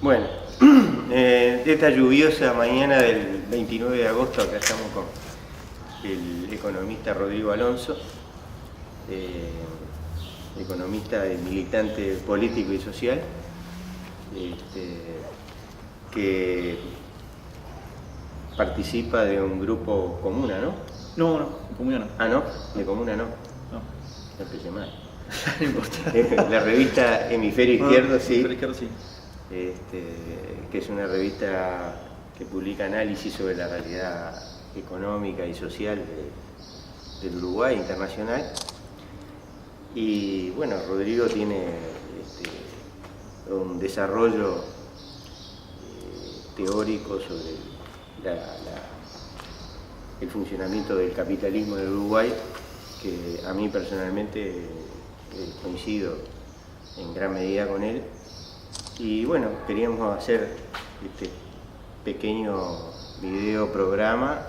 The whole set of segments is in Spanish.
Bueno, esta lluviosa mañana del 29 de agosto acá estamos con el economista Rodrigo Alonso, economista y militante político y social, que participa de un grupo Comuna, ¿no? No, Comuna no. Ah, ¿no? De Comuna no. No. No empecé mal. No importa. La revista Hemisferio Izquierdo, sí. Hemisferio Izquierdo, sí. Que es una revista que publica análisis sobre la realidad económica y social del Uruguay internacional. Y bueno, Rodrigo tiene un desarrollo teórico sobre el funcionamiento del capitalismo en el Uruguay, que a mí personalmente coincido en gran medida con él. Y bueno, queríamos hacer este pequeño video programa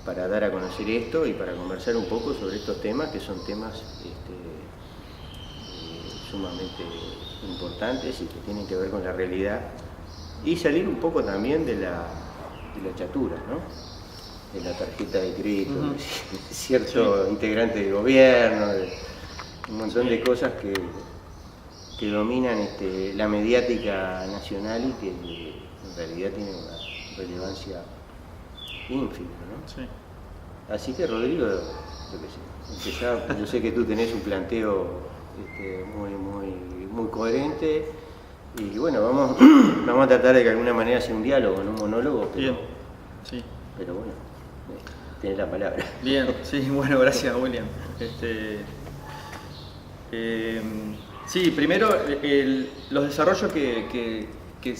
para dar a conocer esto y para conversar un poco sobre estos temas, que son temas sumamente importantes y que tienen que ver con la realidad, y salir un poco también de la chatura, ¿no? De la tarjeta de crédito, de cierto integrante del gobierno, de un montón de cosas que dominan la mediática nacional y que en realidad tienen una relevancia ínfima, ¿no? Sí. Así que Rodrigo, yo sé que tú tenés un planteo muy coherente, y bueno, vamos a tratar de que de alguna manera sea un diálogo, no un monólogo, pero, bien, sí. Pero bueno, tenés la palabra. Bien, sí, bueno, gracias William. Sí, primero los desarrollos que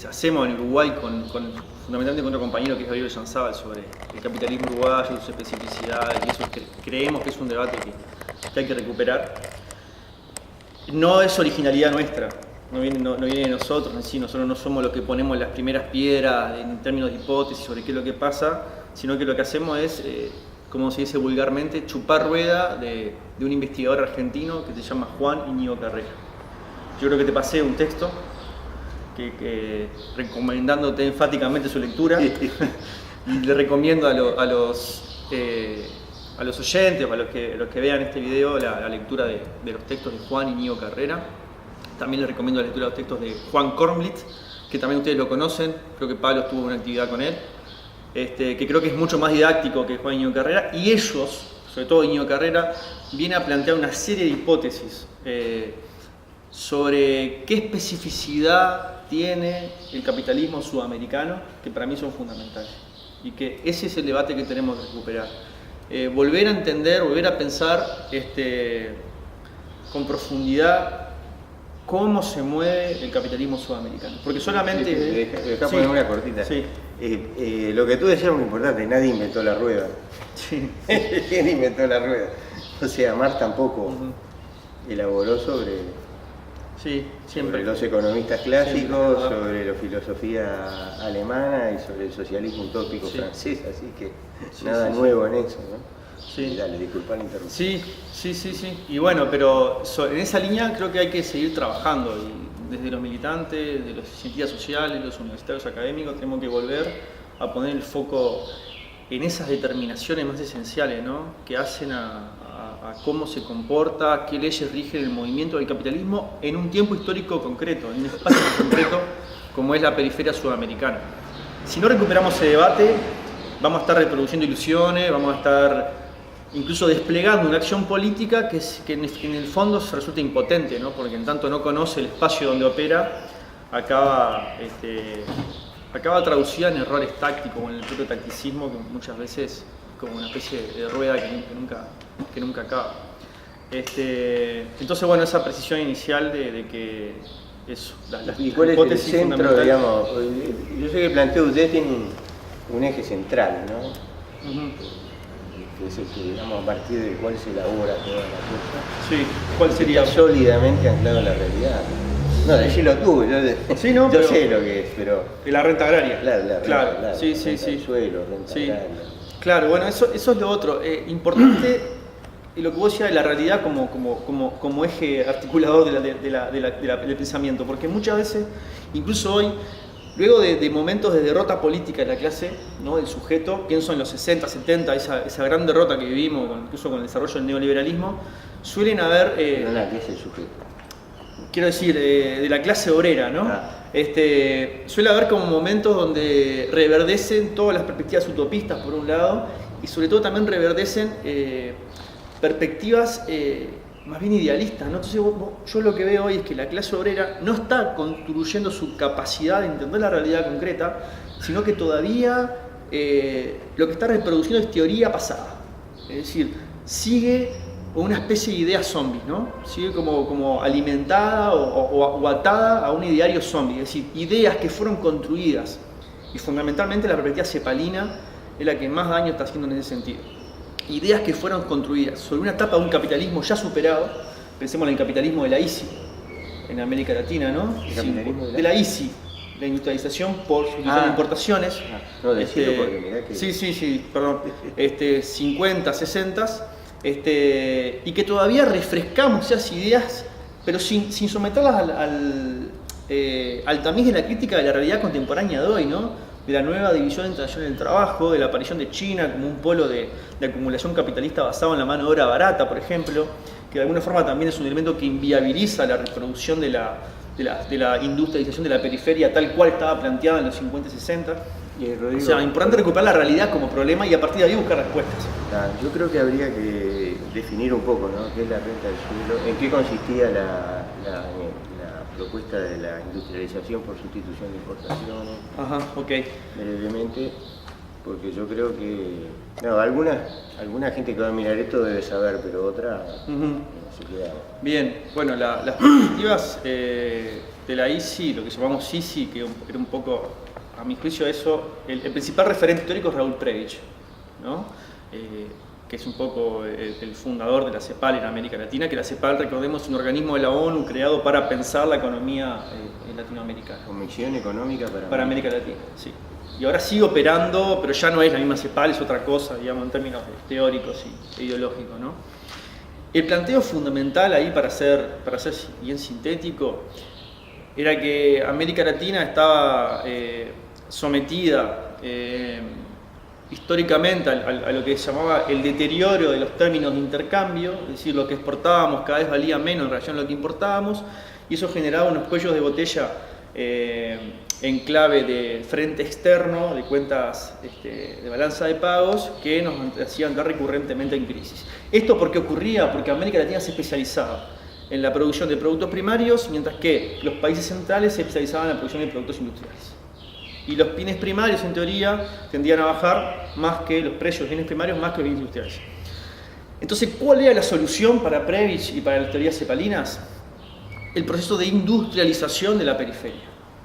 hacemos en Uruguay fundamentalmente con otro compañero que es Gabriel Sanzábal sobre el capitalismo uruguayo, sus especificidades, y eso creemos que es un debate que hay que recuperar. No es originalidad nuestra, no viene de nosotros en sí, nosotros no somos los que ponemos las primeras piedras en términos de hipótesis sobre qué es lo que pasa, sino que lo que hacemos es, como se dice vulgarmente, chupar rueda de un investigador argentino que se llama Juan Íñigo Carrera. Yo creo que te pasé un texto recomendándote enfáticamente su lectura, y le recomiendo a los oyentes o a los que vean este video la lectura de los textos de Juan Íñigo Carrera. También les recomiendo la lectura de los textos de Juan Kornblit, que también ustedes lo conocen, creo que Pablo tuvo una actividad con él, que creo que es mucho más didáctico que Juan Íñigo Carrera, y ellos, sobre todo Íñigo Carrera, viene a plantear una serie de hipótesis sobre qué especificidad tiene el capitalismo sudamericano, que para mí son fundamentales, y que ese es el debate que tenemos que recuperar. Volver a entender, volver a pensar con profundidad cómo se mueve el capitalismo sudamericano, porque solamente... Deja poner una cortita. Sí. Lo que tú decías es muy importante, nadie inventó la rueda. Sí. ¿Quién inventó la rueda? O sea, Marx tampoco elaboró sobre los economistas clásicos, sobre la filosofía alemana y sobre el socialismo utópico francés, así que nada nuevo en eso, ¿no? Sí. Dale, disculpa la interrupción. Sí. Y bueno, pero en esa línea creo que hay que seguir trabajando, y desde los militantes, de los científicos sociales, los universitarios académicos, tenemos que volver a poner el foco en esas determinaciones más esenciales, ¿no? Que hacen a cómo se comporta, qué leyes rigen el movimiento del capitalismo en un tiempo histórico concreto, en un espacio concreto como es la periferia sudamericana. Si no recuperamos ese debate, vamos a estar reproduciendo ilusiones, vamos a estar incluso desplegando una acción política que en el fondo se resulta impotente, ¿no? Porque en tanto no conoce el espacio donde opera, acaba traducida en errores tácticos o en el propio tacticismo, que muchas veces como una especie de rueda que nunca acaba. Entonces, bueno, esa precisión inicial de que eso, las ¿Y cuál es el centro, digamos? Yo sé que el planteo de ustedes tiene un eje central, ¿no? Que es el que, digamos, a partir del cual se elabora toda la cosa. Sí, ¿cuál sería? Está sólidamente anclado en la realidad. No, decirlo tú, yo sé lo que es, pero... La renta agraria. Claro. Sí. Suelo, renta agraria. Claro, bueno, eso es lo otro. Importante lo que vos decías de la realidad como eje articulador del pensamiento, porque muchas veces, incluso hoy, luego de momentos de derrota política de la clase, ¿no? Del sujeto, pienso en los 60, 70, esa gran derrota que vivimos, incluso con el desarrollo del neoliberalismo, suelen haber... ¿Qué es el sujeto? Quiero decir, de la clase obrera, ¿no? Suele haber como momentos donde reverdecen todas las perspectivas utopistas, por un lado, y sobre todo también reverdecen perspectivas más bien idealistas, ¿no? Entonces yo lo que veo hoy es que la clase obrera no está construyendo su capacidad de entender la realidad concreta, sino que todavía lo que está reproduciendo es teoría pasada. Es decir, sigue una especie de idea zombie, ¿no? Sigue como alimentada o atada a un ideario zombie, es decir, ideas que fueron construidas, y fundamentalmente la perspectiva cepalina es la que más daño está haciendo en ese sentido. Ideas que fueron construidas sobre una etapa de un capitalismo ya superado, pensemos en el capitalismo de la ICI en América Latina, ¿no? ¿El capitalismo de la ICI, la industrialización por importaciones. No, decirlo porque mirá que... Sí, perdón. 50, 60, y que todavía refrescamos esas ideas, pero sin someterlas al tamiz de la crítica de la realidad contemporánea de hoy, ¿no? De la nueva división internacional del trabajo, de la aparición de China como un polo de acumulación capitalista basado en la mano de obra barata, por ejemplo, que de alguna forma también es un elemento que inviabiliza la reproducción de la industrialización de la periferia tal cual estaba planteada en los 50 y 60. O sea, importante recuperar la realidad como problema y a partir de ahí buscar respuestas. Yo creo que habría que definir un poco, ¿no? ¿Qué es la renta del suelo? ¿En qué consistía la propuesta de la industrialización por sustitución de importaciones? Ajá, ok. Brevemente, porque yo creo que... No, alguna gente que va a mirar esto debe saber, pero otra se queda... Bien, bueno, las perspectivas de la ICI, lo que llamamos ICI, que era un poco, a mi juicio, eso, el principal referente teórico es Raúl Prebisch, ¿no? Que es un poco el fundador de la CEPAL en América Latina, que la CEPAL, recordemos, es un organismo de la ONU creado para pensar la economía latinoamericana. Comisión Económica para América Latina, sí. Y ahora sigue operando, pero ya no es la misma CEPAL, es otra cosa, digamos, en términos teóricos e ideológicos, ¿no? El planteo fundamental ahí, para ser bien sintético, era que América Latina estaba sometida históricamente a lo que se llamaba el deterioro de los términos de intercambio, es decir, lo que exportábamos cada vez valía menos en relación a lo que importábamos, y eso generaba unos cuellos de botella en clave de frente externo, de cuentas de balanza de pagos, que nos hacían andar recurrentemente en crisis. ¿Esto por qué ocurría? Porque América Latina se especializaba en la producción de productos primarios, mientras que los países centrales se especializaban en la producción de productos industriales. Y los bienes primarios, en teoría, tendían a bajar más que los precios de los bienes primarios, más que los bienes industriales. Entonces, ¿cuál era la solución para Prebisch y para las teorías cepalinas? El proceso de industrialización de la periferia,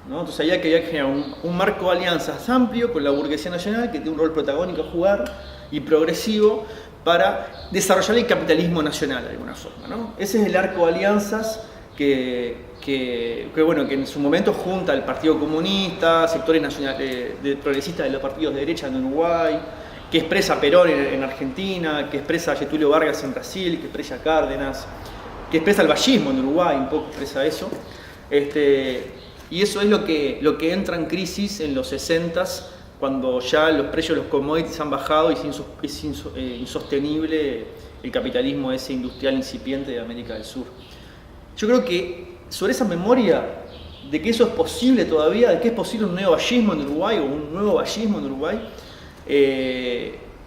¿no? Entonces, había que generar un marco de alianzas amplio con la burguesía nacional, que tiene un rol protagónico a jugar y progresivo para desarrollar el capitalismo nacional de alguna forma, ¿no? Ese es el arco de alianzas que en su momento junta al Partido Comunista, sectores progresistas de los partidos de derecha en Uruguay, que expresa Perón en Argentina, que expresa Getúlio Vargas en Brasil, que expresa Cárdenas, que expresa el vallismo en Uruguay, un poco expresa eso. Y eso es lo que entra en crisis en los 60s, cuando ya los precios de los commodities han bajado y es insostenible el capitalismo ese industrial incipiente de América del Sur. Yo creo que sobre esa memoria de que eso es posible todavía, de que es posible un neovallismo en Uruguay o un nuevo vallismo en Uruguay,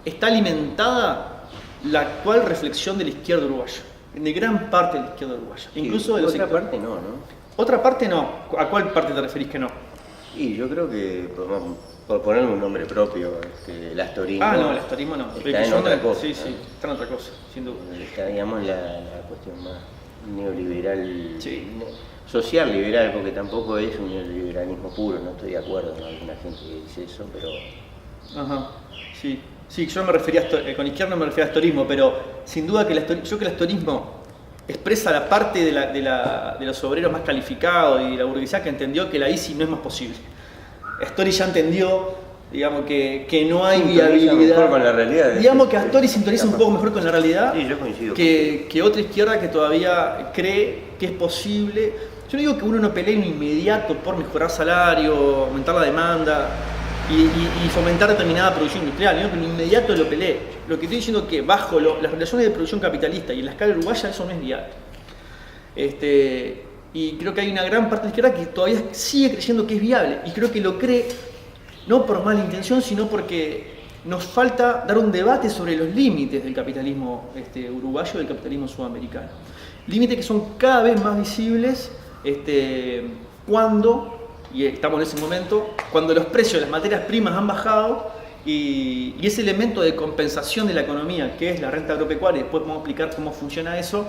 está alimentada la actual reflexión de la izquierda uruguaya, de gran parte de la izquierda uruguaya. Incluso de los otra parte no. Otra parte no. ¿A cuál parte te referís que no? Y yo creo que, por ponerle un nombre propio, el astorismo. No, el astorismo no. Está en otra cosa. Sí, está en otra cosa, sin duda. Está, digamos, en la cuestión más neoliberal, sí. Social liberal, porque tampoco es un neoliberalismo puro, no estoy de acuerdo con alguna gente que dice eso, pero... Ajá, sí. Sí, yo me refería con izquierda no me refería a astorismo, pero sin duda que el astorismo expresa la parte de los obreros más calificados y de la burguesía que entendió que la ICI no es más posible. Astori ya entendió digamos que no hay Sintoniza viabilidad. mejor con la realidad. Digamos que Astori sintoniza un poco mejor con la realidad Sí, yo coincido. que otra izquierda que todavía cree que es posible. Yo no digo que uno no pelee en inmediato por mejorar salario, aumentar la demanda y fomentar determinada producción industrial, ¿no? Que en inmediato lo pelee. Lo que estoy diciendo es que bajo las relaciones de producción capitalista y en la escala uruguaya eso no es viable. Y creo que hay una gran parte de la izquierda que todavía sigue creyendo que es viable y creo que lo cree no por mala intención, sino porque nos falta dar un debate sobre los límites del capitalismo uruguayo y del capitalismo sudamericano. Límites que son cada vez más visibles cuando, y estamos en ese momento, cuando los precios de las materias primas han bajado y ese elemento de compensación de la economía, que es la renta agropecuaria, y después vamos a explicar cómo funciona eso,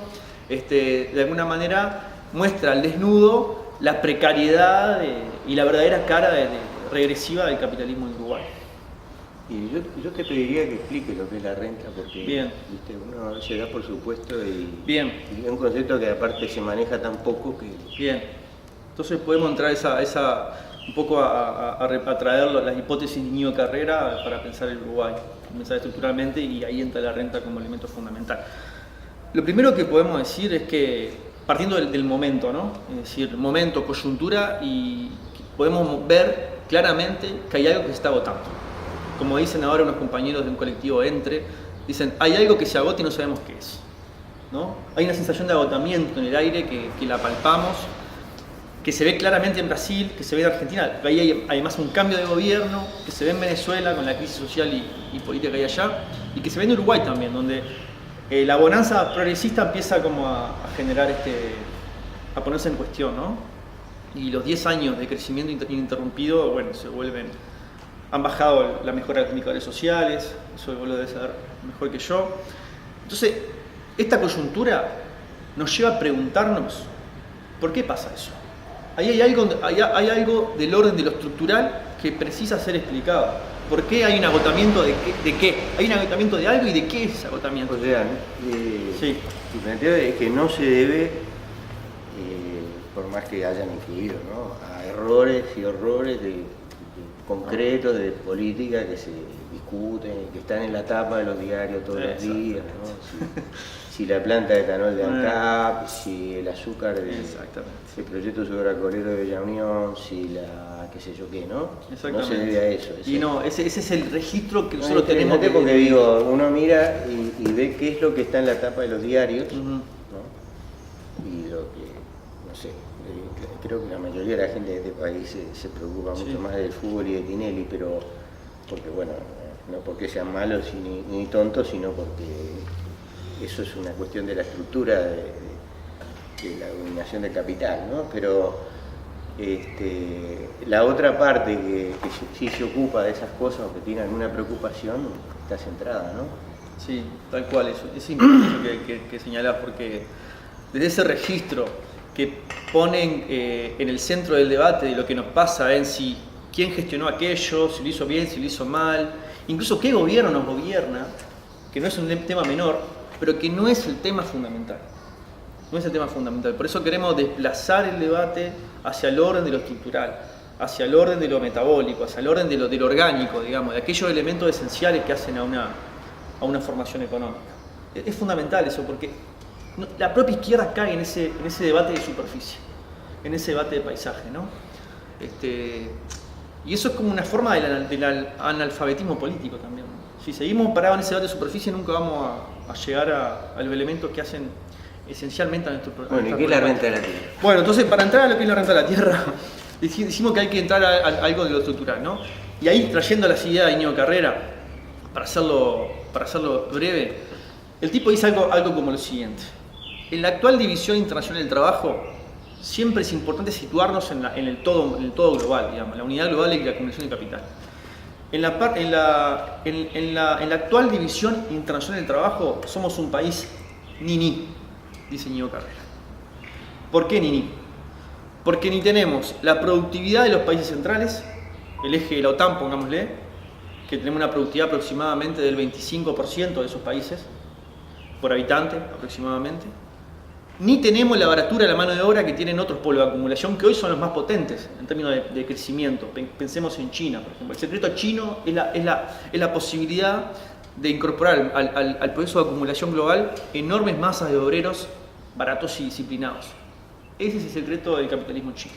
de alguna manera muestra al desnudo la precariedad y la verdadera cara regresiva del capitalismo en Uruguay. Y yo te pediría que explique lo que es la renta, porque Bien. ¿viste? Uno se da por supuesto Bien. y es un concepto que aparte se maneja tan poco que... Bien. Entonces podemos entrar un poco a traer las hipótesis de Íñigo Carrera para pensar el Uruguay, pensar estructuralmente, y ahí entra la renta como elemento fundamental. Lo primero que podemos decir es que, partiendo del momento, ¿no? Es decir, momento, coyuntura, y podemos ver claramente que hay algo que se está agotando. Como dicen ahora unos compañeros de un colectivo dicen, hay algo que se agota y no sabemos qué es, ¿no? Hay una sensación de agotamiento en el aire que la palpamos, que se ve claramente en Brasil, que se ve en Argentina, ahí hay además un cambio de gobierno, que se ve en Venezuela con la crisis social y política que hay allá, y que se ve en Uruguay también, donde la bonanza progresista empieza como a generar a ponerse en cuestión, ¿no? Y los 10 años de crecimiento ininterrumpido, bueno, han bajado la mejora de los indicadores sociales, eso vos lo debes saber mejor que yo. Entonces, esta coyuntura nos lleva a preguntarnos, ¿por qué pasa eso? Ahí hay algo del orden de lo estructural que precisa ser explicado. ¿Por qué hay un agotamiento de qué? ¿Hay un agotamiento de algo y de qué es ese agotamiento? O sea, sí. Tu planteo es que no se debe, por más que hayan influido, ¿no?, a errores y horrores concretos de política que se discuten, que están en la tapa de los diarios todos los días, ¿no? Si la planta de etanol de ANCAP, si el azúcar del proyecto sucroalcoholero de Villa Unión, si la qué sé yo qué, ¿no? No se debe a eso. Y no, ese es el registro que nosotros tenemos. Porque digo, uno mira y ve qué es lo que está en la tapa de los diarios, ¿no? Y lo que, no sé, creo que la mayoría de la gente de este país se preocupa mucho más del fútbol y de Tinelli, pero porque, bueno, no porque sean malos ni tontos, sino porque eso es una cuestión de la estructura de la dominación del capital, ¿no? Pero la otra parte que sí se ocupa de esas cosas o que tiene alguna preocupación está centrada, ¿no? Sí, tal cual, eso es importante que señalás, porque desde ese registro que ponen en el centro del debate de lo que nos pasa en si quién gestionó aquello, si lo hizo bien, si lo hizo mal, incluso qué gobierno nos gobierna, que no es un tema menor, pero que no es el tema fundamental. No es el tema fundamental. Por eso queremos desplazar el debate hacia el orden de lo estructural, hacia el orden de lo metabólico, hacia el orden de lo orgánico, digamos, de aquellos elementos esenciales que hacen a una formación económica. Es fundamental eso, porque la propia izquierda cae en ese debate de superficie, en ese debate de paisaje, ¿no? Y eso es como una forma del analfabetismo político también. Si seguimos parados en ese debate de superficie, nunca vamos a llegar a los elementos que hacen esencialmente a nuestro problema. Bueno, ¿y qué es la renta de la tierra? Bueno, entonces para entrar a lo que es la renta de la tierra, decimos que hay que entrar a algo de lo estructural, ¿no? Y ahí, trayendo las ideas de Íñigo Carrera, para hacerlo breve, el tipo dice algo como lo siguiente. En la actual división internacional del trabajo, siempre es importante situarnos en el todo global, digamos, la unidad global de la acumulación de capital. En la actual división internacional del trabajo, somos un país ni-ni, dice Íñigo Carrera. ¿Por qué ni-ni? Porque ni tenemos la productividad de los países centrales, el eje de la OTAN, pongámosle, que tenemos una productividad aproximadamente del 25% de esos países, por habitante aproximadamente, ni tenemos la baratura de la mano de obra que tienen otros polos de acumulación que hoy son los más potentes en términos de crecimiento. Pensemos en China, por ejemplo. El secreto chino es la posibilidad de incorporar al proceso de acumulación global enormes masas de obreros baratos y disciplinados. Ese es el secreto del capitalismo chino.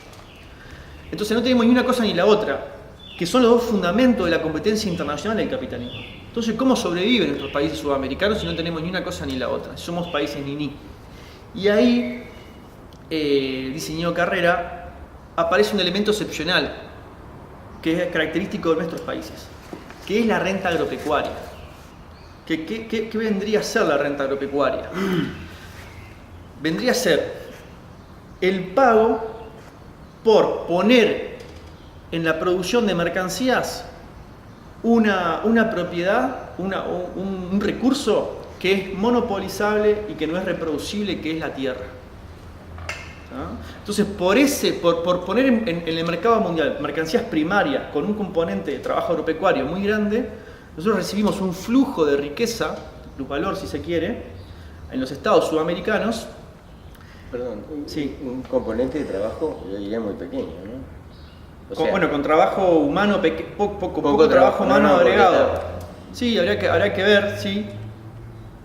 Entonces no tenemos ni una cosa ni la otra, que son los dos fundamentos de la competencia internacional del capitalismo. Entonces, ¿cómo sobreviven nuestros países sudamericanos si no tenemos ni una cosa ni la otra? Somos países ni. Y ahí, dice Íñigo Carrera, aparece un elemento excepcional, que es característico de nuestros países, que es la renta agropecuaria. ¿Qué vendría a ser la renta agropecuaria? Vendría a ser el pago por poner en la producción de mercancías una propiedad, un recurso que es monopolizable y que no es reproducible, que es la tierra. Entonces, por poner en el mercado mundial mercancías primarias con un componente de trabajo agropecuario muy grande, nosotros recibimos un flujo de riqueza, plusvalor si se quiere, en los estados sudamericanos. Perdón, sí. Un componente de trabajo, yo diría, muy pequeño, ¿no? Bueno, con trabajo humano, poco trabajo humano agregado. Sí, habría que ver, sí.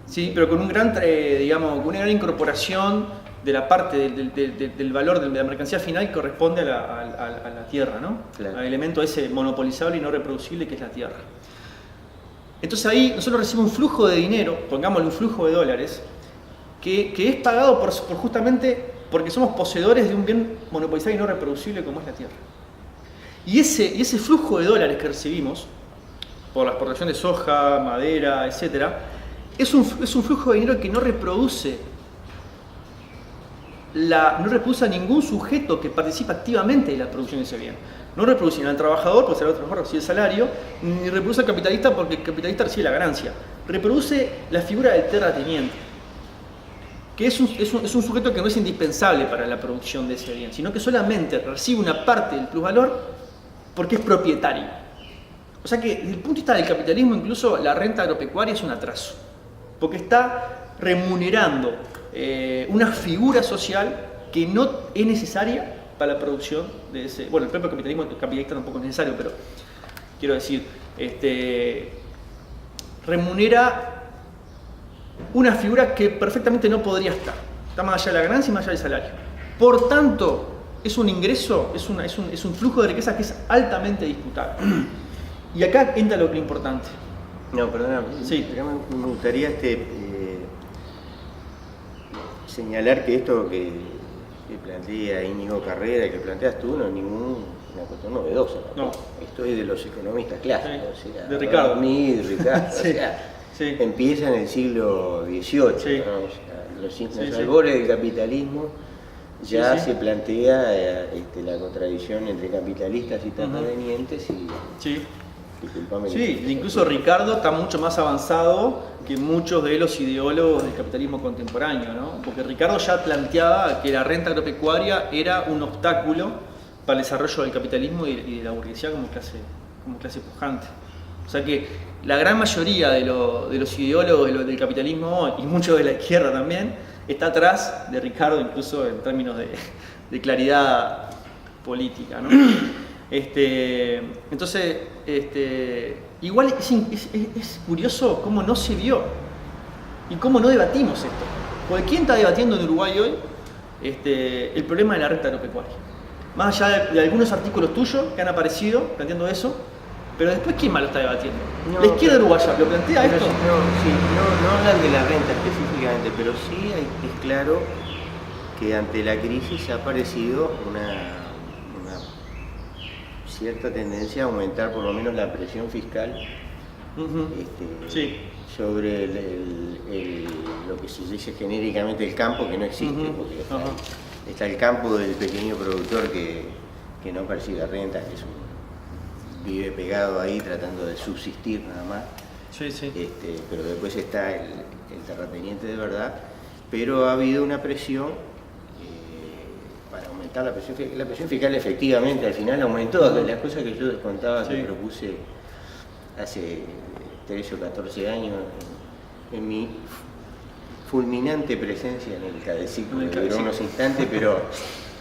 Sí, pero con un gran, con una gran incorporación de la parte del valor de la mercancía final que corresponde a la tierra, ¿no? Claro. Al elemento ese monopolizable y no reproducible que es la tierra. Entonces ahí nosotros recibimos un flujo de dinero, pongámosle un flujo de dólares, que es pagado por justamente porque somos poseedores de un bien monopolizado y no reproducible como es la tierra. Y ese flujo de dólares que recibimos, por la exportación de soja, madera, etc., es un flujo de dinero que no reproduce a ningún sujeto que participa activamente de la producción de ese bien. No reproduce ni al trabajador, porque el trabajador recibe el salario, ni reproduce al capitalista porque el capitalista recibe la ganancia. Reproduce la figura del terrateniente, que es un sujeto que no es indispensable para la producción de ese bien, sino que solamente recibe una parte del plusvalor porque es propietario. O sea que desde el punto de vista del capitalismo, incluso la renta agropecuaria es un atraso, porque está remunerando una figura social que no es necesaria para la producción de ese. Bueno, el propio capitalismo capitalista tampoco es necesario, pero quiero decir, remunera una figura que perfectamente no podría estar. Está más allá de la ganancia y más allá del salario. Por tanto, es un ingreso, es un flujo de riqueza que es altamente disputable. Y acá entra lo importante. No, perdóname. Sí. Me gustaría señalar que esto que plantea Íñigo Carrera, que planteas tú, no es una cuestión novedosa. No. Esto es de los economistas clásicos. Sí. O sea, De Ricardo. Ricardo. Sí. O sea, sí. Empieza en el siglo XVIII. Sí. ¿no? O sea, los albores del capitalismo ya se plantea la contradicción entre capitalistas y terratenientes y... Sí. Sí, incluso Ricardo está mucho más avanzado que muchos de los ideólogos del capitalismo contemporáneo, ¿no? Porque Ricardo ya planteaba que la renta agropecuaria era un obstáculo para el desarrollo del capitalismo y de la burguesía como clase pujante. O sea que la gran mayoría de los ideólogos del capitalismo y muchos de la izquierda también está atrás de Ricardo, incluso en términos de claridad política, ¿no? Entonces, igual es curioso cómo no se vio y cómo no debatimos esto. Porque ¿quién está debatiendo en Uruguay hoy el problema de la renta agropecuaria? Más allá de algunos artículos tuyos que han aparecido planteando eso, pero después ¿quién más lo está debatiendo? No, la izquierda uruguaya, ¿lo plantea esto? No hablan de la renta específicamente, pero sí es claro que ante la crisis ha aparecido una cierta tendencia a aumentar por lo menos la presión fiscal sobre lo que se dice genéricamente el campo, que no existe, porque está el campo del pequeño productor que no percibe renta, que vive pegado ahí tratando de subsistir nada más. Pero después está el terrateniente de verdad, pero ha habido una presión para aumentar la presión fiscal. Efectivamente al final aumentó. Las cosas que yo les contaba, que propuse hace 13 o 14 años en mi fulminante presencia en el cadeciclo, que duró unos instantes, pero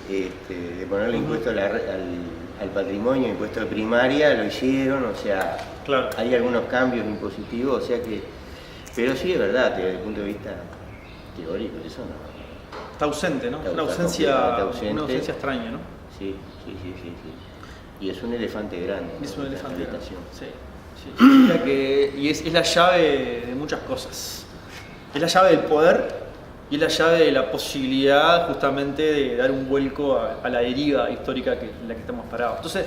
de ponerle impuesto al patrimonio, impuesto de primaria, lo hicieron, o sea, claro. Hay algunos cambios impositivos, o sea que, pero sí es verdad, desde el punto de vista teórico, eso no. Está ausente, ¿no? Una ausencia extraña, ¿no? Sí. Y es un elefante grande. Es un elefante grande. Sí. Y es la llave de muchas cosas. Es la llave del poder y es la llave de la posibilidad justamente de dar un vuelco a la deriva histórica en la que estamos parados. Entonces,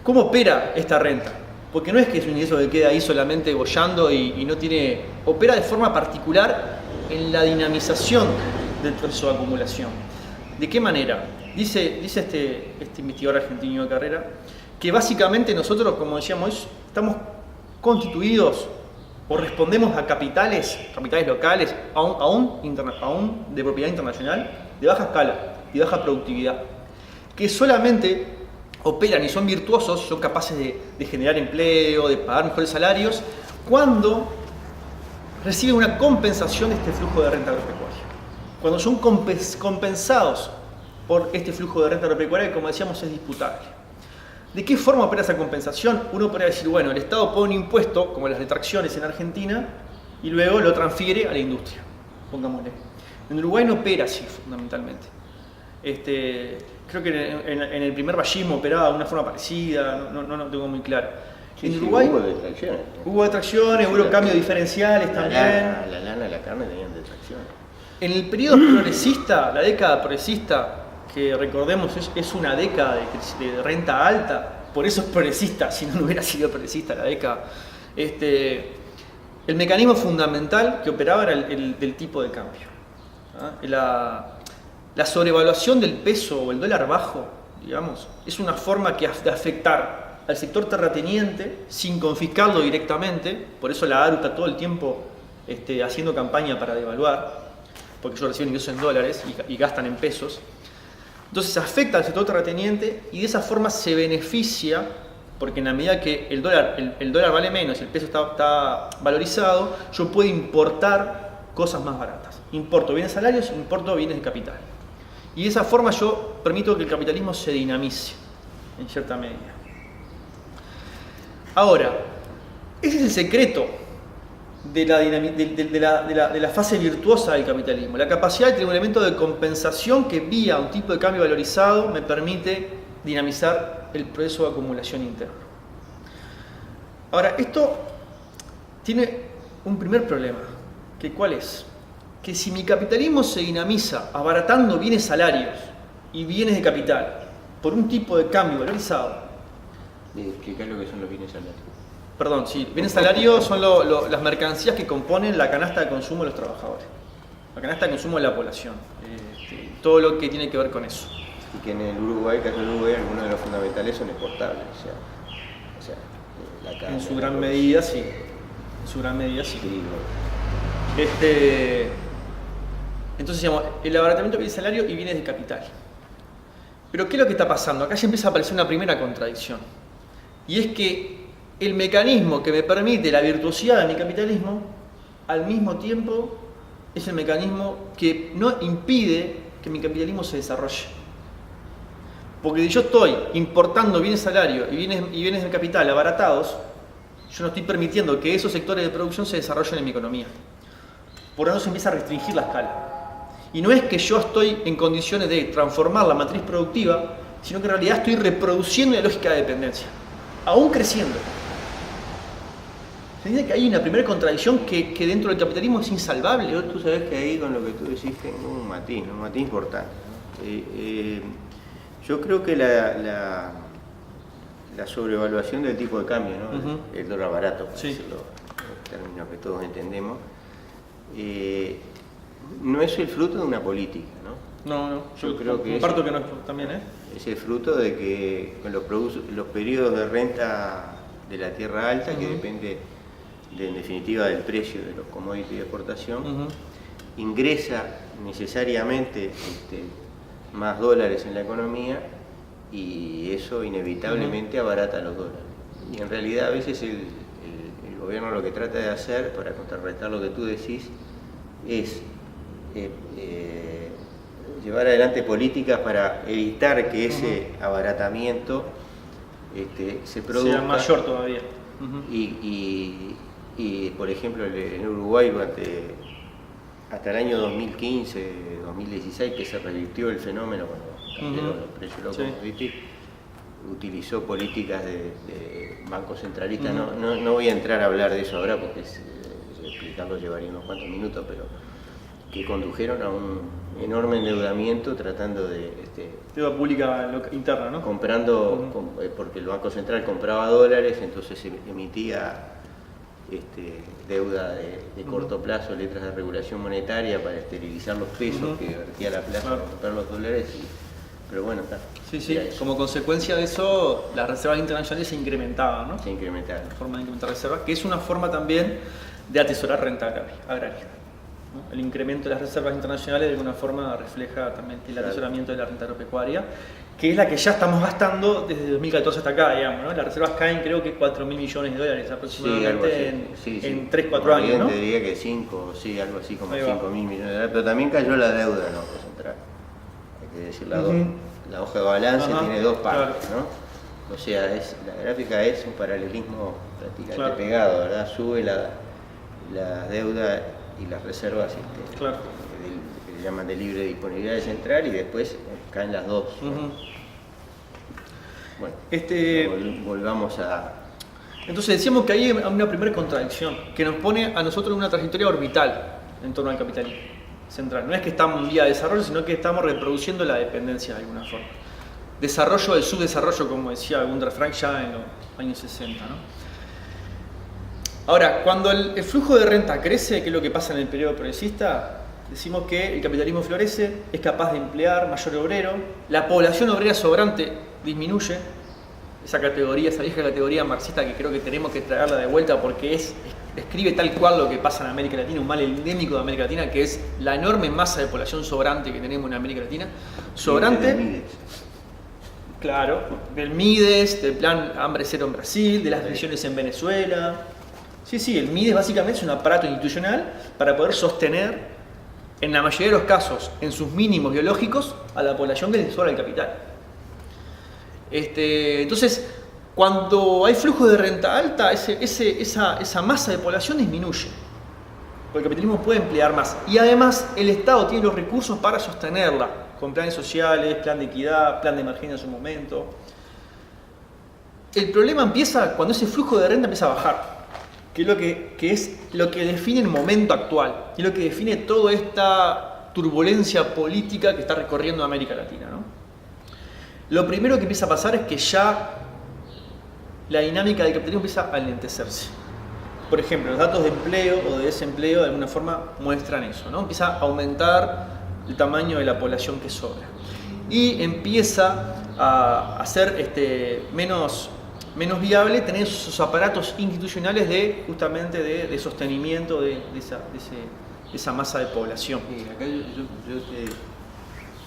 ¿cómo opera esta renta? Porque no es que es un ingreso que queda ahí solamente boyando y no tiene... Opera de forma particular en la dinamización del proceso de acumulación. ¿De qué manera? Dice este investigador argentino de carrera que básicamente nosotros, como decíamos, estamos constituidos o respondemos a capitales locales, aún de propiedad internacional, de baja escala y baja productividad, que solamente operan y son virtuosos, son capaces de generar empleo, de pagar mejores salarios, cuando reciben una compensación de este flujo de renta agropecuaria. Cuando son compensados por este flujo de renta agropecuaria que, como decíamos, es disputable. ¿De qué forma opera esa compensación? Uno podría decir, bueno, el Estado pone un impuesto, como las detracciones en Argentina, y luego lo transfiere a la industria, pongámosle. En Uruguay no opera así, fundamentalmente. Creo que en el primer vallismo operaba de una forma parecida, no tengo muy claro. En Uruguay hubo detracciones. Hubo detracciones, hubo cambios diferenciales también. La lana y la carne tenían detracciones. En el periodo progresista, la década progresista, que recordemos es una década de renta alta, por eso es progresista, si no hubiera sido progresista la década. El mecanismo fundamental que operaba era el del tipo de cambio. La sobrevaluación del peso o el dólar bajo, digamos, es una forma de afectar al sector terrateniente sin confiscarlo directamente. Por eso la ARU está todo el tiempo haciendo campaña para devaluar, porque ellos reciben ingresos en dólares y gastan en pesos. Entonces afecta al sector terrateniente y de esa forma se beneficia, porque en la medida que el dólar vale menos y el peso está valorizado, yo puedo importar cosas más baratas. Importo bienes salarios, importo bienes de capital. Y de esa forma yo permito que el capitalismo se dinamice, en cierta medida. Ahora, ese es el secreto de la fase virtuosa del capitalismo. La capacidad de tener un elemento de compensación que vía un tipo de cambio valorizado me permite dinamizar el proceso de acumulación interno. Ahora, esto tiene un primer problema, que ¿cuál es? Que si mi capitalismo se dinamiza abaratando bienes salarios y bienes de capital por un tipo de cambio valorizado. Explicar lo que son los bienes salarios. Perdón, sí, bienes salarios son las mercancías que componen la canasta de consumo de los trabajadores, la canasta de consumo de la población, todo lo que tiene que ver con eso. Y que en el Uruguay, caso del Uruguay, algunos de los fundamentales son exportables, o sea la carne. En su gran medida, sí. En su gran medida, sí. Entonces, digamos, el abaratamiento de bienes salario y bienes de capital. Pero ¿qué es lo que está pasando? Acá ya empieza a aparecer una primera contradicción. Y es que el mecanismo que me permite la virtuosidad de mi capitalismo, al mismo tiempo, es el mecanismo que no impide que mi capitalismo se desarrolle. Porque si yo estoy importando bienes salarios y bienes de capital abaratados, yo no estoy permitiendo que esos sectores de producción se desarrollen en mi economía. Por lo tanto, se empieza a restringir la escala. Y no es que yo estoy en condiciones de transformar la matriz productiva, sino que en realidad estoy reproduciendo la lógica de dependencia, aún creciendo. Se dice que hay una primera contradicción que dentro del capitalismo es insalvable. Tú sabes que ahí con lo que tú decís tengo un matiz importante, ¿no? Yo creo que la sobrevaluación del tipo de cambio, ¿no? El dólar barato, por decirlo, en términos que todos entendemos, no es el fruto de una política, ¿no? No, yo creo que comparto que no también es el fruto de que con los periodos de renta de la tierra alta, que depende en definitiva del precio de los commodities de exportación, ingresa necesariamente más dólares en la economía y eso inevitablemente abarata los dólares. Y en realidad a veces el gobierno lo que trata de hacer para contrarrestar lo que tú decís es llevar adelante políticas para evitar que ese abaratamiento se produzca. Sea mayor todavía. Y, por ejemplo, en Uruguay hasta el año 2015, 2016, que se revirtió el fenómeno cuando cambiaron los precios de los commodities, utilizó políticas de Banco Centralista. No voy a entrar a hablar de eso ahora porque explicarlo llevaría unos cuantos minutos, pero que condujeron a un enorme endeudamiento tratando de... deuda pública interna, ¿no? Comprando, porque el Banco Central compraba dólares, entonces se emitía deuda de corto plazo, letras de regulación monetaria para esterilizar los pesos que vertía la plaza para comprar los dólares. Pero bueno, está. Sí. Como consecuencia de eso, las reservas internacionales se incrementaban, ¿no? Se incrementaron. La forma de incrementar reservas, que es una forma también de atesorar renta agraria. ¿No? El incremento de las reservas internacionales de alguna forma refleja también el atesoramiento de la renta agropecuaria, que es la que ya estamos gastando desde 2014 hasta acá, digamos, ¿no? Las reservas caen, creo que 4.000 millones de dólares aproximadamente en 3-4 años, ¿no? Te diría que 5, algo así como 5.000 millones de dólares, pero también cayó la deuda del Banco Central. Hay que decir, la hoja de balance tiene dos partes, ¿no? O sea, la gráfica es un paralelismo prácticamente pegado, ¿verdad? Sube la deuda y las reservas que le llaman de libre disponibilidad de central, y después caen las dos. Bueno, volvamos a... Entonces decíamos que hay una primera contradicción que nos pone a nosotros en una trayectoria orbital en torno al capitalismo central. No es que estamos en vía de desarrollo, sino que estamos reproduciendo la dependencia de alguna forma. Desarrollo del subdesarrollo, como decía Gunther Frank ya en los años 60, ¿no? Ahora, cuando el flujo de renta crece, que es lo que pasa en el periodo progresista, decimos que el capitalismo florece, es capaz de emplear mayor obrero, la población obrera sobrante disminuye, esa vieja categoría marxista que creo que tenemos que traerla de vuelta porque describe tal cual lo que pasa en América Latina, un mal endémico de América Latina, que es la enorme masa de población sobrante que tenemos en América Latina. Sobrante, claro, del MIDES, del plan Hambre Cero en Brasil, de las tensiones en Venezuela. Sí, el MIDES básicamente es un aparato institucional para poder sostener, en la mayoría de los casos, en sus mínimos biológicos, a la población que les sobra el capital. Entonces, cuando hay flujo de renta alta, esa masa de población disminuye. Porque el capitalismo puede emplear más. Y además, el Estado tiene los recursos para sostenerla, con planes sociales, plan de equidad, plan de emergencia en su momento. El problema empieza cuando ese flujo de renta empieza a bajar, que es lo que define el momento actual, y lo que define toda esta turbulencia política que está recorriendo América Latina, ¿no? Lo primero que empieza a pasar es que ya la dinámica del capitalismo empieza a alentecerse. Por ejemplo, los datos de empleo o de desempleo de alguna forma muestran eso, ¿no? Empieza a aumentar el tamaño de la población que sobra. Y empieza a ser menos viable tener esos aparatos institucionales justamente de sostenimiento de esa masa de población. Sí, acá yo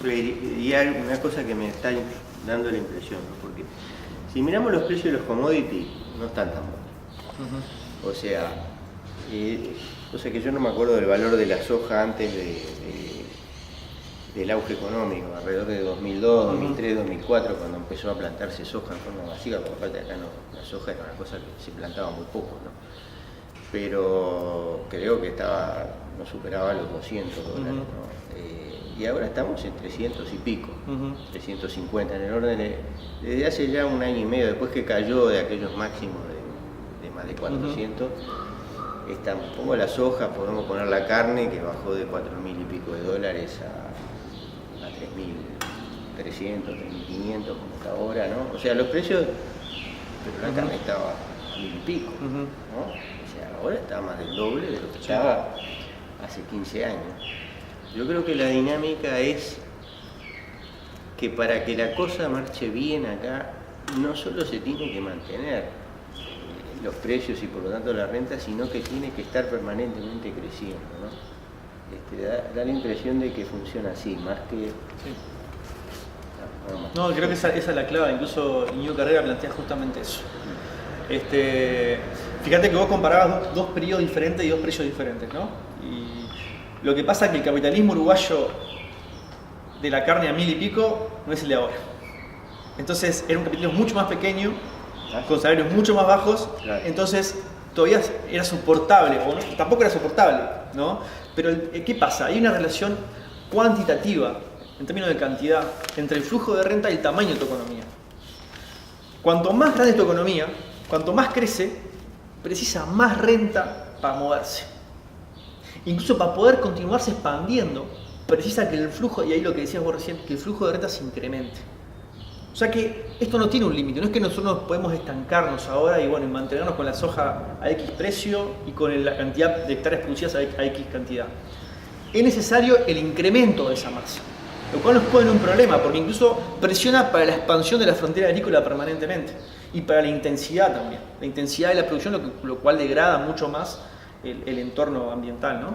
te diría una cosa que me está dando la impresión, ¿no? Porque si miramos los precios de los commodities, no están tan buenos. O sea, que yo no me acuerdo del valor de la soja antes del auge económico, alrededor de 2002, 2003, 2004, cuando empezó a plantarse soja en forma masiva, porque aparte acá la soja era una cosa que se plantaba muy poco, ¿no? Pero creo que no superaba los $200, ¿no? Y ahora estamos en 300 y pico, 350 en el orden desde hace ya un año y medio, después que cayó de aquellos máximos de más de 400, pongo la soja, podemos poner la carne que bajó de 4.000 y pico de dólares a 3.300, 3.500 como está ahora, ¿no? O sea, los precios, pero la carne estaba a 1.000 y pico, ¿no? O sea, ahora está más del doble de lo que estaba hace 15 años. Yo creo que la dinámica es que para que la cosa marche bien acá, no solo se tiene que mantener los precios y por lo tanto la renta, sino que tiene que estar permanentemente creciendo, ¿no? Da la impresión de que funciona así, más que... Sí. No, creo que esa es la clave, incluso Íñigo Carrera plantea justamente eso. Fíjate que vos comparabas dos periodos diferentes y dos precios diferentes, ¿no? Lo que pasa es que el capitalismo uruguayo de la carne a 1000 y pico no es el de ahora. Entonces era un capitalismo mucho más pequeño, con salarios mucho más bajos, entonces todavía era soportable, o no, tampoco era soportable, ¿no? Pero ¿qué pasa? Hay una relación cuantitativa, en términos de cantidad, entre el flujo de renta y el tamaño de tu economía. Cuanto más grande es tu economía, cuanto más crece, precisa más renta para moverse. Incluso para poder continuarse expandiendo, precisa que el flujo, y ahí lo que decías vos recién, que el flujo de renta se incremente. O sea que esto no tiene un límite, no es que nosotros podemos estancarnos ahora y bueno, mantenernos con la soja a X precio y con la cantidad de hectáreas producidas a X cantidad. Es necesario el incremento de esa masa, lo cual nos pone en un problema, porque incluso presiona para la expansión de la frontera agrícola permanentemente y para la intensidad también, la intensidad de la producción, lo cual degrada mucho más el entorno ambiental, ¿no?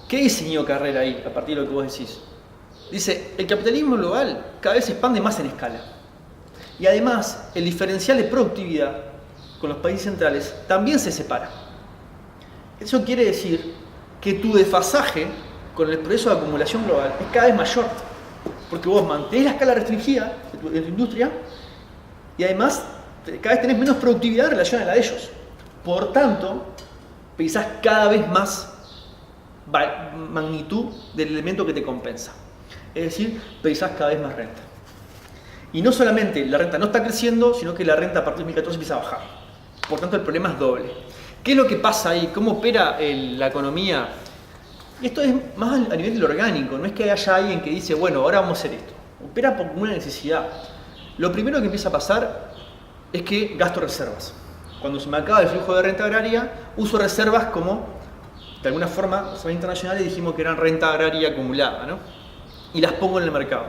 ¿Qué diseñó Carrera ahí, a partir de lo que vos decís? Dice, el capitalismo global cada vez se expande más en escala. Y además, el diferencial de productividad con los países centrales también se separa. Eso quiere decir que tu desfasaje con el proceso de acumulación global es cada vez mayor. Porque vos mantenés la escala restringida de tu industria y además cada vez tenés menos productividad en relación a la de ellos. Por tanto, precisás cada vez más magnitud del elemento que te compensa. Es decir, precisás cada vez más renta. Y no solamente la renta no está creciendo, sino que la renta a partir de 2014 empieza a bajar. Por tanto, el problema es doble. ¿Qué es lo que pasa ahí? ¿Cómo opera la economía? Esto es más a nivel de lo orgánico, no es que haya alguien que dice, bueno, ahora vamos a hacer esto. Opera por una necesidad. Lo primero que empieza a pasar es que gasto reservas. Cuando se me acaba el flujo de renta agraria, uso reservas como, de alguna forma, los internacionales dijimos que eran renta agraria acumulada, ¿no? Y las pongo en el mercado.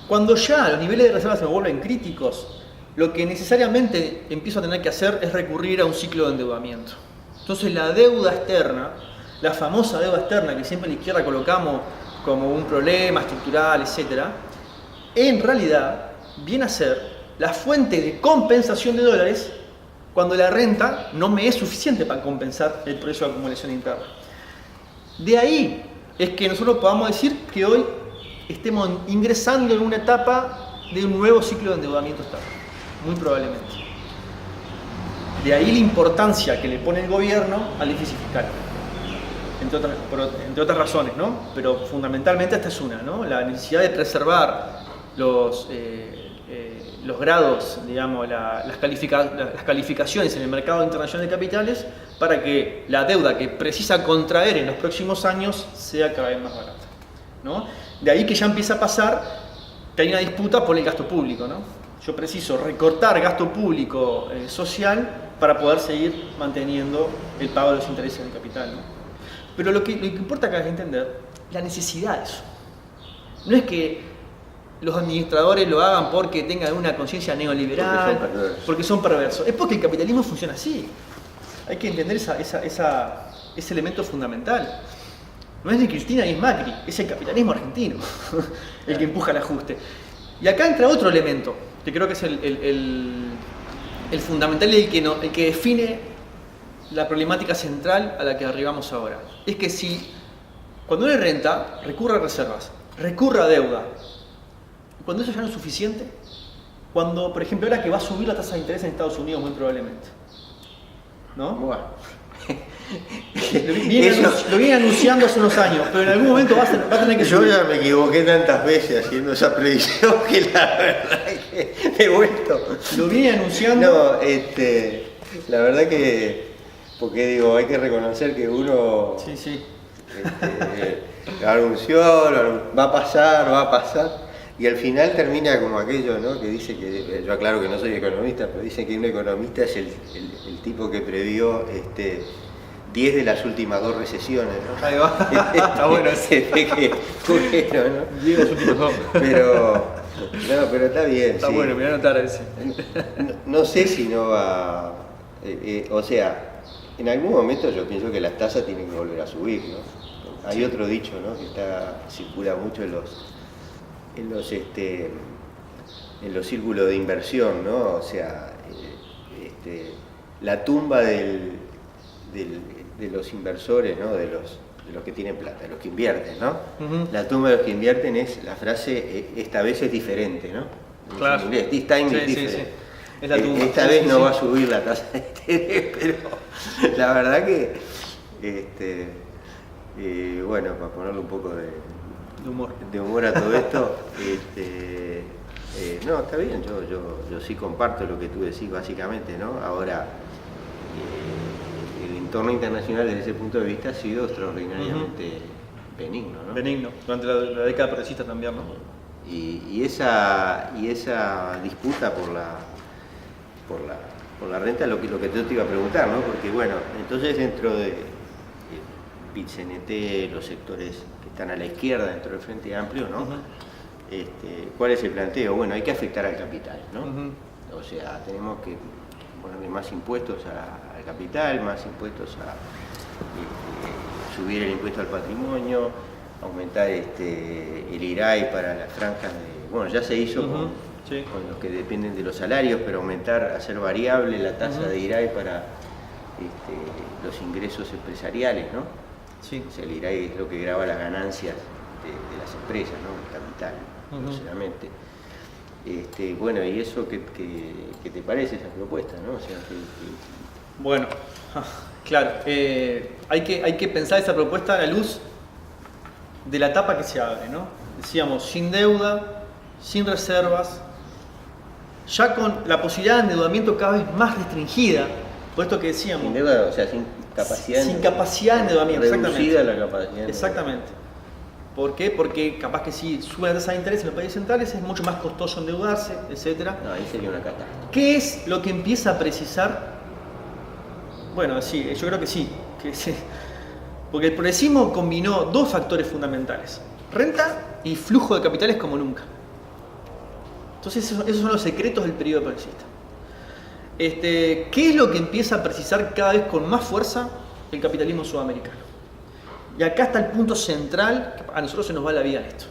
Cuando ya los niveles de reservas se me vuelven críticos, lo que necesariamente empiezo a tener que hacer es recurrir a un ciclo de endeudamiento. Entonces la deuda externa, la famosa deuda externa que siempre en la izquierda colocamos como un problema estructural, etc., en realidad viene a ser la fuente de compensación de dólares cuando la renta no me es suficiente para compensar el proceso de acumulación interna. De ahí es que nosotros podamos decir que hoy estemos ingresando en una etapa de un nuevo ciclo de endeudamiento externo, muy probablemente. De ahí la importancia que le pone el gobierno al déficit fiscal, entre otras razones, ¿no? Pero fundamentalmente esta es una, ¿no? La necesidad de preservar los grados, digamos, las calificaciones en el mercado internacional de capitales para que la deuda que precisa contraer en los próximos años sea cada vez más barata, ¿no? De ahí que ya empieza a pasar que hay una disputa por el gasto público, ¿no? Yo preciso recortar gasto público social para poder seguir manteniendo el pago de los intereses del capital, ¿no? Pero lo que importa acá es entender la necesidad de eso. No es que los administradores lo hagan porque tengan una conciencia neoliberal, porque son perversos. Es porque el capitalismo funciona así. Hay que entender ese elemento fundamental. No es ni Cristina ni es Macri, es el capitalismo argentino el que empuja el ajuste. Y acá entra otro elemento, que creo que es el fundamental y el que define la problemática central a la que arribamos ahora. Es que si, cuando no hay renta, recurre a reservas, recurre a deuda. Cuando eso ya no es suficiente, cuando, por ejemplo, ahora que va a subir la tasa de interés en Estados Unidos muy probablemente, ¿no? Bueno. Lo viene anunciando hace unos años, pero en algún momento va a tener que subir. Yo ya me equivoqué tantas veces haciendo esa predicción que la verdad es que me he vuelto. Lo viene anunciando. No, la verdad que, porque digo, hay que reconocer que uno Sí. Lo anunció, va a pasar. Y al final termina como aquello, ¿no? Que dice que, yo aclaro que no soy economista, pero dicen que un economista es el tipo que previó 10 de las últimas 2 recesiones, ¿no? Ahí va. Está bueno. ¿No? 10 de las últimas 2. Pero está bien. Está sí. bueno, me voy a anotar ese. No sé si no va. O sea, en algún momento yo pienso que las tasas tienen que volver a subir, ¿no? Hay otro dicho, ¿no? Que circula mucho en los círculos de inversión, ¿no? O sea, la tumba de los inversores, ¿no? De de los que tienen plata, de los que invierten, ¿no? Ujú. La tumba de los que invierten es la frase, esta vez es diferente, ¿no? Claro. En inglés, this time is Sí, sí, different. sí. Es la tumba. Esta Sí, vez sí, no sí. va a subir la tasa de interés, pero la verdad que, bueno, para ponerle un poco De humor. de humor a todo esto, no, está bien, yo sí comparto lo que tú decís básicamente, ¿no? Ahora, el entorno internacional desde ese punto de vista ha sido extraordinariamente benigno, ¿no? Benigno, durante la década progresista también, ¿no? Y esa disputa por la renta es lo que yo te iba a preguntar, ¿no? Porque bueno, entonces dentro de PIT-CNT, los sectores que están a la izquierda dentro del Frente Amplio, ¿no? ¿Cuál es el planteo? Bueno, hay que afectar al capital, ¿no? O sea, tenemos que ponerle más impuestos al capital, más impuestos a subir el impuesto al patrimonio, aumentar el IRAI para las franjas de... Bueno, ya se hizo Sí. con los que dependen de los salarios, pero hacer variable la tasa de IRAI para los ingresos empresariales, ¿no? Sí. O sea, el IRAI es lo que grava las ganancias de las empresas, ¿no? El capital, groseramente. Bueno, ¿y eso qué te parece esa propuesta, no? O sea, Bueno, claro, hay que pensar esa propuesta a la luz de la etapa que se abre, ¿no? Decíamos, sin deuda, sin reservas, ya con la posibilidad de endeudamiento cada vez más restringida, por esto que decíamos. sin deuda, o sea, sin capacidad. Sin capacidad de endeudamiento, reducida exactamente. la capacidad. Exactamente. ¿Por qué? Porque capaz que si sube la tasa de interés en los países centrales es mucho más costoso endeudarse, etc. No, ahí sería una catástrofe. ¿Qué es lo que empieza a precisar? Bueno, sí, yo creo que sí. Porque el progresismo combinó dos factores fundamentales: renta y flujo de capitales como nunca. Entonces esos son los secretos del periodo progresista. ¿Qué es lo que empieza a precisar cada vez con más fuerza el capitalismo sudamericano? Y acá está el punto central, que a nosotros se nos va la vida en esto.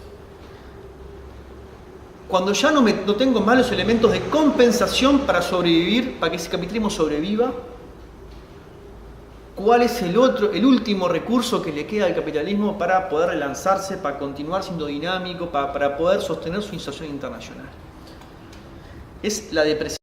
Cuando ya no tengo más los elementos de compensación para sobrevivir, para que ese capitalismo sobreviva, ¿cuál es el último recurso que le queda al capitalismo para poder relanzarse, para continuar siendo dinámico, para poder sostener su inserción internacional? Es la depresión.